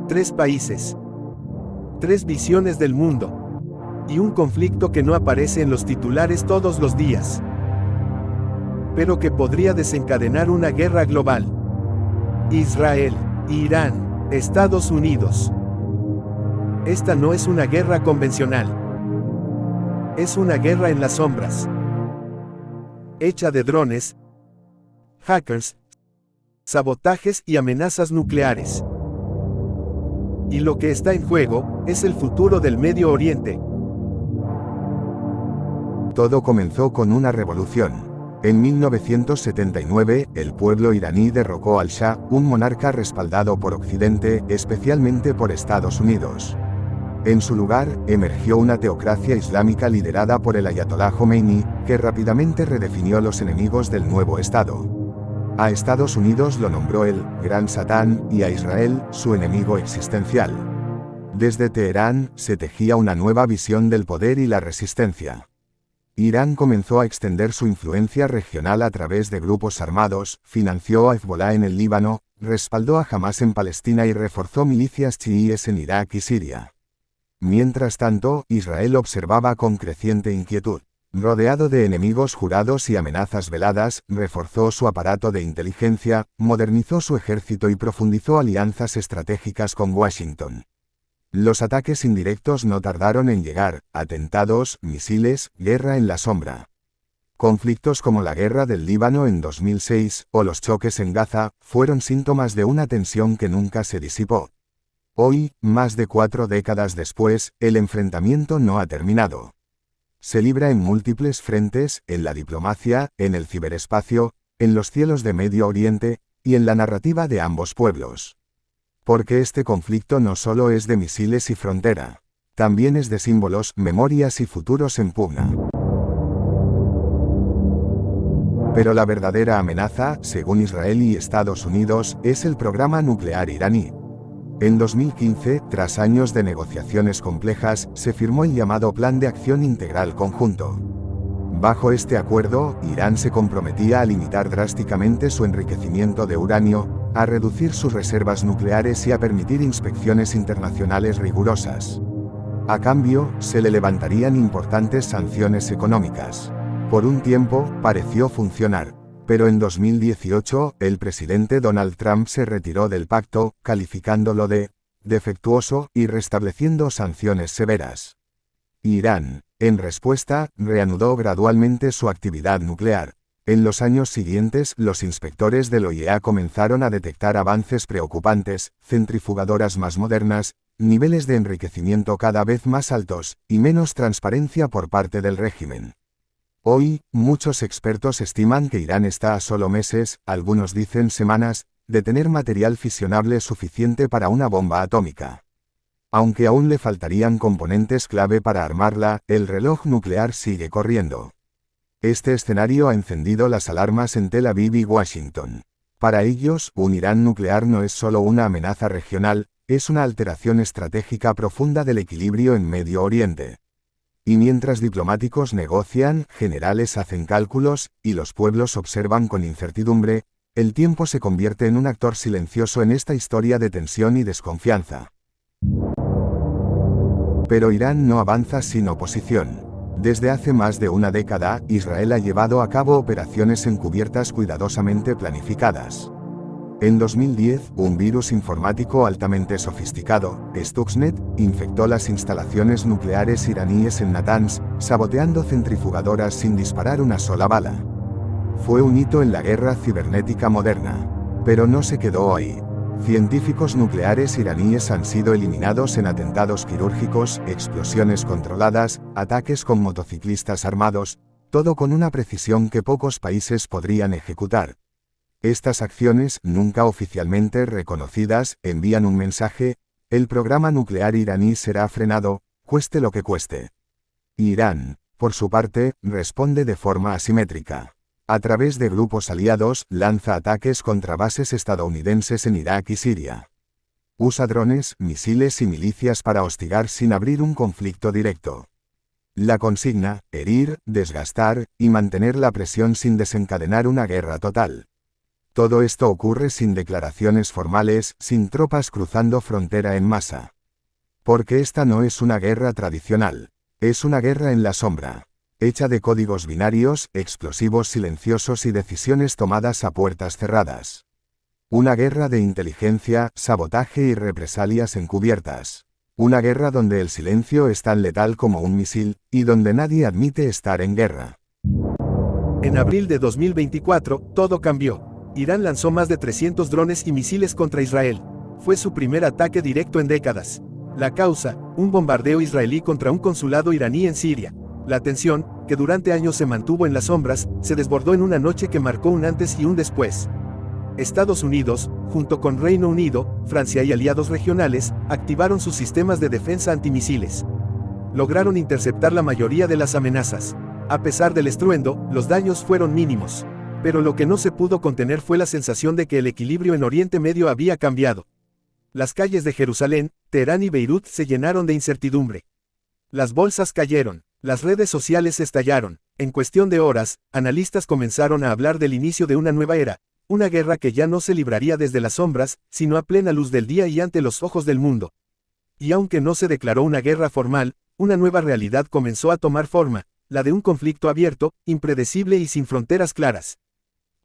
Tres países, tres visiones del mundo, y un conflicto que no aparece en los titulares todos los días, pero que podría desencadenar una guerra global. Israel, Irán, Estados Unidos. Esta no es una guerra convencional. Es una guerra en las sombras, hecha de drones, hackers, sabotajes y amenazas nucleares. Y lo que está en juego es el futuro del Medio Oriente. Todo comenzó con una revolución. En 1979, el pueblo iraní derrocó al Shah, un monarca respaldado por Occidente, especialmente por Estados Unidos. En su lugar, emergió una teocracia islámica liderada por el Ayatolá Jomeini, que rápidamente redefinió los enemigos del nuevo Estado. A Estados Unidos lo nombró el Gran Satán y a Israel su enemigo existencial. Desde Teherán se tejía una nueva visión del poder y la resistencia. Irán comenzó a extender su influencia regional a través de grupos armados, financió a Hezbolá en el Líbano, respaldó a Hamás en Palestina y reforzó milicias chiíes en Irak y Siria. Mientras tanto, Israel observaba con creciente inquietud. Rodeado de enemigos jurados y amenazas veladas, reforzó su aparato de inteligencia, modernizó su ejército y profundizó alianzas estratégicas con Washington. Los ataques indirectos no tardaron en llegar: atentados, misiles, guerra en la sombra. Conflictos como la guerra del Líbano en 2006 o los choques en Gaza fueron síntomas de una tensión que nunca se disipó. Hoy, más de 4 décadas después, el enfrentamiento no ha terminado. Se libra en múltiples frentes: en la diplomacia, en el ciberespacio, en los cielos de Medio Oriente, y en la narrativa de ambos pueblos. Porque este conflicto no solo es de misiles y frontera, también es de símbolos, memorias y futuros en pugna. Pero la verdadera amenaza, según Israel y Estados Unidos, es el programa nuclear iraní. En 2015, tras años de negociaciones complejas, se firmó el llamado Plan de Acción Integral Conjunto. Bajo este acuerdo, Irán se comprometía a limitar drásticamente su enriquecimiento de uranio, a reducir sus reservas nucleares y a permitir inspecciones internacionales rigurosas. A cambio, se le levantarían importantes sanciones económicas. Por un tiempo, pareció funcionar. Pero en 2018, el presidente Donald Trump se retiró del pacto, calificándolo de defectuoso y restableciendo sanciones severas. Irán, en respuesta, reanudó gradualmente su actividad nuclear. En los años siguientes, los inspectores de la OIEA comenzaron a detectar avances preocupantes: centrifugadoras más modernas, niveles de enriquecimiento cada vez más altos, y menos transparencia por parte del régimen. Hoy, muchos expertos estiman que Irán está a solo meses, algunos dicen semanas, de tener material fisionable suficiente para una bomba atómica. Aunque aún le faltarían componentes clave para armarla, el reloj nuclear sigue corriendo. Este escenario ha encendido las alarmas en Tel Aviv y Washington. Para ellos, un Irán nuclear no es solo una amenaza regional, es una alteración estratégica profunda del equilibrio en Medio Oriente. Y mientras diplomáticos negocian, generales hacen cálculos, y los pueblos observan con incertidumbre, el tiempo se convierte en un actor silencioso en esta historia de tensión y desconfianza. Pero Irán no avanza sin oposición. Desde hace más de una década, Israel ha llevado a cabo operaciones encubiertas cuidadosamente planificadas. En 2010, un virus informático altamente sofisticado, Stuxnet, infectó las instalaciones nucleares iraníes en Natanz, saboteando centrifugadoras sin disparar una sola bala. Fue un hito en la guerra cibernética moderna. Pero no se quedó ahí. Científicos nucleares iraníes han sido eliminados en atentados quirúrgicos, explosiones controladas, ataques con motociclistas armados, todo con una precisión que pocos países podrían ejecutar. Estas acciones, nunca oficialmente reconocidas, envían un mensaje: el programa nuclear iraní será frenado, cueste lo que cueste. Irán, por su parte, responde de forma asimétrica. A través de grupos aliados, lanza ataques contra bases estadounidenses en Irak y Siria. Usa drones, misiles y milicias para hostigar sin abrir un conflicto directo. La consigna, herir, desgastar, y mantener la presión sin desencadenar una guerra total. Todo esto ocurre sin declaraciones formales, sin tropas cruzando frontera en masa. Porque esta no es una guerra tradicional. Es una guerra en la sombra, hecha de códigos binarios, explosivos silenciosos y decisiones tomadas a puertas cerradas. Una guerra de inteligencia, sabotaje y represalias encubiertas. Una guerra donde el silencio es tan letal como un misil, y donde nadie admite estar en guerra. En abril de 2024, todo cambió. Irán lanzó más de 300 drones y misiles contra Israel. Fue su primer ataque directo en décadas. La causa, un bombardeo israelí contra un consulado iraní en Siria. La tensión, que durante años se mantuvo en las sombras, se desbordó en una noche que marcó un antes y un después. Estados Unidos, junto con Reino Unido, Francia y aliados regionales, activaron sus sistemas de defensa antimisiles. Lograron interceptar la mayoría de las amenazas. A pesar del estruendo, los daños fueron mínimos. Pero lo que no se pudo contener fue la sensación de que el equilibrio en Oriente Medio había cambiado. Las calles de Jerusalén, Teherán y Beirut se llenaron de incertidumbre. Las bolsas cayeron, las redes sociales estallaron. En cuestión de horas, analistas comenzaron a hablar del inicio de una nueva era, una guerra que ya no se libraría desde las sombras, sino a plena luz del día y ante los ojos del mundo. Y aunque no se declaró una guerra formal, una nueva realidad comenzó a tomar forma, la de un conflicto abierto, impredecible y sin fronteras claras.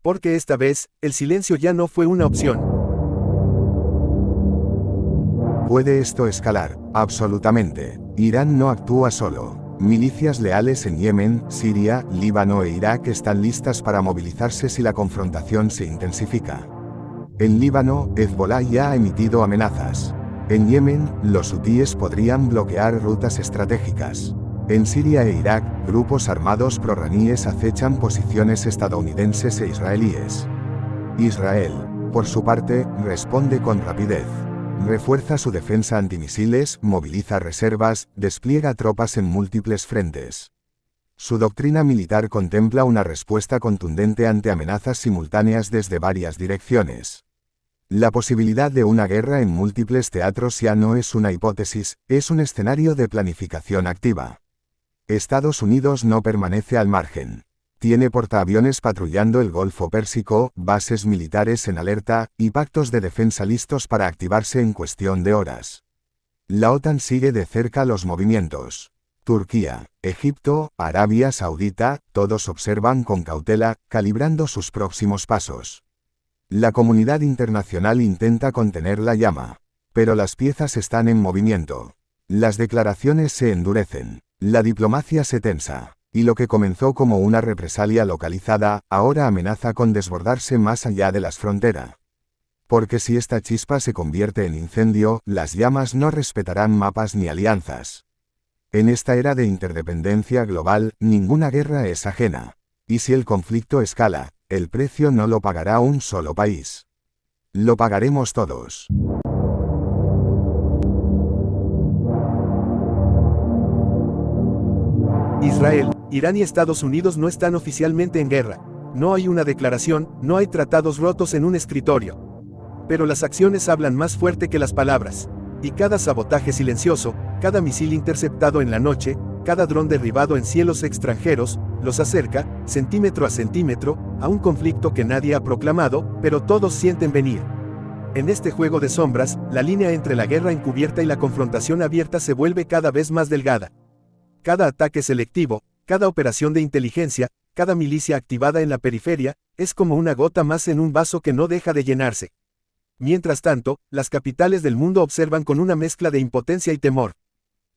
Porque esta vez, el silencio ya no fue una opción. ¿Puede esto escalar? Absolutamente. Irán no actúa solo. Milicias leales en Yemen, Siria, Líbano e Irak están listas para movilizarse si la confrontación se intensifica. En Líbano, Hezbollah ya ha emitido amenazas. En Yemen, los hutíes podrían bloquear rutas estratégicas. En Siria e Irak, grupos armados prorraníes acechan posiciones estadounidenses e israelíes. Israel, por su parte, responde con rapidez. Refuerza su defensa antimisiles, moviliza reservas, despliega tropas en múltiples frentes. Su doctrina militar contempla una respuesta contundente ante amenazas simultáneas desde varias direcciones. La posibilidad de una guerra en múltiples teatros ya no es una hipótesis, es un escenario de planificación activa. Estados Unidos no permanece al margen. Tiene portaaviones patrullando el Golfo Pérsico, bases militares en alerta, y pactos de defensa listos para activarse en cuestión de horas. La OTAN sigue de cerca los movimientos. Turquía, Egipto, Arabia Saudita, todos observan con cautela, calibrando sus próximos pasos. La comunidad internacional intenta contener la llama. Pero las piezas están en movimiento. Las declaraciones se endurecen. La diplomacia se tensa. Y lo que comenzó como una represalia localizada, ahora amenaza con desbordarse más allá de las fronteras. Porque si esta chispa se convierte en incendio, las llamas no respetarán mapas ni alianzas. En esta era de interdependencia global, ninguna guerra es ajena. Y si el conflicto escala, el precio no lo pagará un solo país. Lo pagaremos todos. Israel, Irán y Estados Unidos no están oficialmente en guerra. No hay una declaración, no hay tratados rotos en un escritorio. Pero las acciones hablan más fuerte que las palabras. Y cada sabotaje silencioso, cada misil interceptado en la noche, cada dron derribado en cielos extranjeros, los acerca, centímetro a centímetro, a un conflicto que nadie ha proclamado, pero todos sienten venir. En este juego de sombras, la línea entre la guerra encubierta y la confrontación abierta se vuelve cada vez más delgada. Cada ataque selectivo, cada operación de inteligencia, cada milicia activada en la periferia, es como una gota más en un vaso que no deja de llenarse. Mientras tanto, las capitales del mundo observan con una mezcla de impotencia y temor.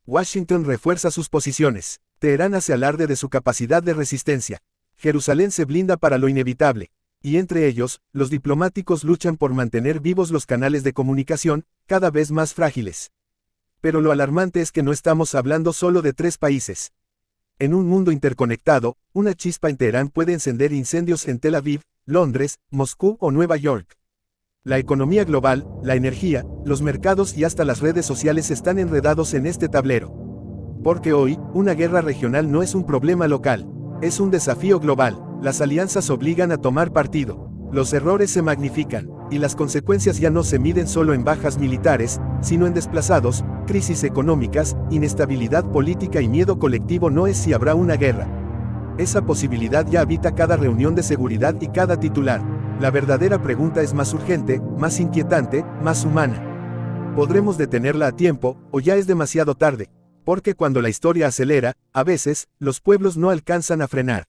Washington refuerza sus posiciones. Teherán hace alarde de su capacidad de resistencia. Jerusalén se blinda para lo inevitable. Y entre ellos, los diplomáticos luchan por mantener vivos los canales de comunicación, cada vez más frágiles. Pero lo alarmante es que no estamos hablando solo de 3 países. En un mundo interconectado, una chispa en Teherán puede encender incendios en Tel Aviv, Londres, Moscú o Nueva York. La economía global, la energía, los mercados y hasta las redes sociales están enredados en este tablero. Porque hoy, una guerra regional no es un problema local, es un desafío global. Las alianzas obligan a tomar partido. Los errores se magnifican, Y las consecuencias ya no se miden solo en bajas militares, sino en desplazados, crisis económicas, inestabilidad política y miedo colectivo. No es si habrá una guerra. Esa posibilidad ya habita cada reunión de seguridad y cada titular. La verdadera pregunta es más urgente, más inquietante, más humana. ¿Podremos detenerla a tiempo, o ya es demasiado tarde? Porque cuando la historia acelera, a veces, los pueblos no alcanzan a frenar.